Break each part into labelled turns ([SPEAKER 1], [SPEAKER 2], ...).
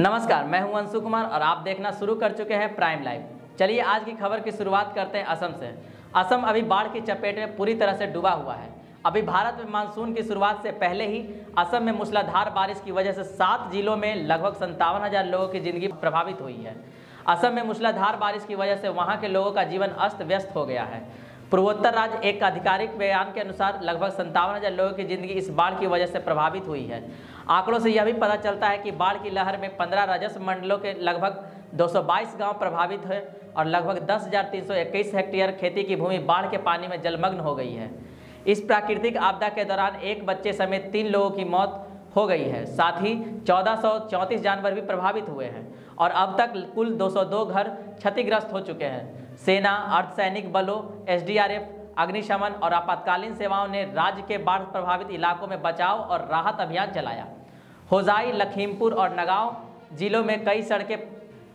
[SPEAKER 1] नमस्कार, मैं हूं अंशु कुमार और आप देखना शुरू कर चुके हैं प्राइम लाइव। चलिए आज की खबर की शुरुआत करते हैं असम से। असम अभी बाढ़ की चपेट में पूरी तरह से डूबा हुआ है। अभी भारत में मानसून की शुरुआत से पहले ही असम में मूसलाधार बारिश की वजह से 7 जिलों में लगभग 57,000 लोगों की जिंदगी प्रभावित हुई है। असम में मूसलाधार बारिश की वजह से वहाँ के लोगों का जीवन अस्त व्यस्त हो गया है। पूर्वोत्तर राज्य एक आधिकारिक बयान के अनुसार लगभग 57,000 लोगों की जिंदगी इस बाढ़ की वजह से प्रभावित हुई है। आंकड़ों से यह भी पता चलता है कि बाढ़ की लहर में 15 राजस्व मंडलों के लगभग 222 गांव प्रभावित हुए और लगभग 10,321 हेक्टेयर खेती की भूमि बाढ़ के पानी में जलमग्न हो गई है। इस प्राकृतिक आपदा के दौरान एक बच्चे समेत 3 लोगों की मौत हो गई है। साथ ही 1434 जानवर भी प्रभावित हुए हैं और अब तक कुल 202 घर क्षतिग्रस्त हो चुके हैं। सेना, अर्धसैनिक बलों, एसडीआरएफ, अग्निशमन और आपातकालीन सेवाओं ने राज्य के बाढ़ प्रभावित इलाकों में बचाव और राहत अभियान चलाया। होजाई, लखीमपुर और नगांव जिलों में कई सड़कें,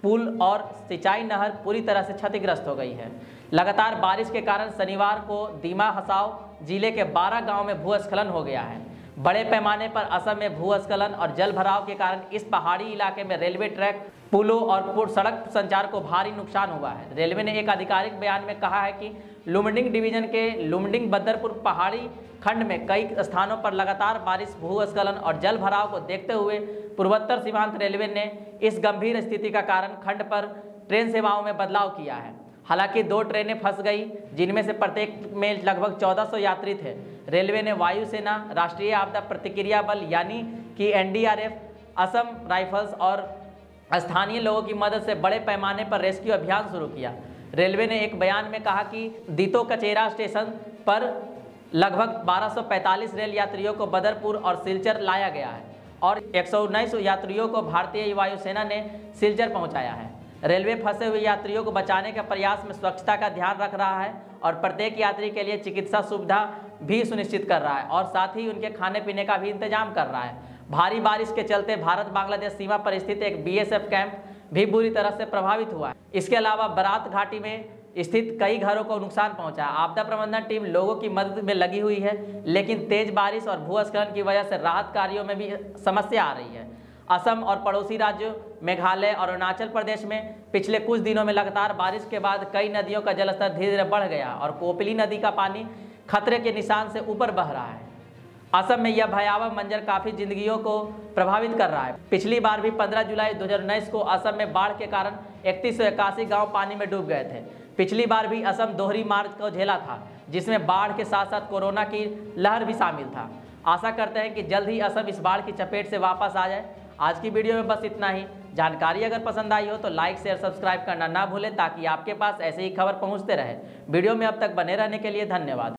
[SPEAKER 1] पुल और सिंचाई नहर पूरी तरह से क्षतिग्रस्त हो गई है। लगातार बारिश के कारण शनिवार को दीमा हसाओ जिले के 12 गांव में भूस्खलन हो गया है। बड़े पैमाने पर असम में भूस्खलन और जल भराव के कारण इस पहाड़ी इलाके में रेलवे ट्रैक, पुलों और सड़क संचार को भारी नुकसान हुआ है। रेलवे ने एक आधिकारिक बयान में कहा है कि लुमडिंग डिवीजन के लुमडिंग बदरपुर पहाड़ी खंड में कई स्थानों पर लगातार बारिश, भूस्खलन और जल भराव को देखते हुए पूर्वोत्तर सीमांत रेलवे ने इस गंभीर स्थिति का कारण खंड पर ट्रेन सेवाओं में बदलाव किया है। हालांकि 2 ट्रेनें फंस गई, जिनमें से प्रत्येक में लगभग 1400 यात्री थे। रेलवे ने वायुसेना, राष्ट्रीय आपदा प्रतिक्रिया बल यानी कि एनडीआरएफ, असम राइफल्स और स्थानीय लोगों की मदद से बड़े पैमाने पर रेस्क्यू अभियान शुरू किया। रेलवे ने एक बयान में कहा कि दीतो कचेरा स्टेशन पर लगभग 1245 रेल यात्रियों को बदरपुर और सिलचर लाया गया है और 119 यात्रियों को भारतीय वायुसेना ने सिलचर पहुंचाया है। रेलवे फंसे हुए यात्रियों को बचाने के प्रयास में स्वच्छता का ध्यान रख रहा है और प्रत्येक यात्री के लिए चिकित्सा सुविधा भी सुनिश्चित कर रहा है और साथ ही उनके खाने पीने का भी इंतजाम कर रहा है। भारी बारिश के चलते भारत बांग्लादेश सीमा पर स्थित एक बीएसएफ कैंप भी बुरी तरह से प्रभावित हुआ है। इसके अलावा बरात घाटी में स्थित कई घरों को नुकसान पहुंचा। आपदा प्रबंधन टीम लोगों की मदद में लगी हुई है, लेकिन तेज बारिश और भूस्खलन की वजह से राहत कार्यों में भी समस्या आ रही है। असम और पड़ोसी राज्यों मेघालय और अरुणाचल प्रदेश में पिछले कुछ दिनों में लगातार बारिश के बाद कई नदियों का जलस्तर धीरे धीरे बढ़ गया और कोपली नदी का पानी खतरे के निशान से ऊपर बह रहा है। असम में यह भयावह मंजर काफ़ी जिंदगियों को प्रभावित कर रहा है। पिछली बार भी 15 जुलाई 2019 को असम में बाढ़ के कारण 3181 गांव पानी में डूब गए थे। पिछली बार भी असम दोहरी मार को झेला था, जिसमें बाढ़ के साथ साथ कोरोना की लहर भी शामिल था। आशा करते हैं कि जल्द ही असम इस बाढ़ की चपेट से वापस आ जाए। आज की वीडियो में बस इतना ही। जानकारी अगर पसंद आई हो तो लाइक, शेयर, सब्सक्राइब करना ना भूलें ताकि आपके पास ऐसे ही खबर पहुंचते रहे। वीडियो में अब तक बने रहने के लिए धन्यवाद।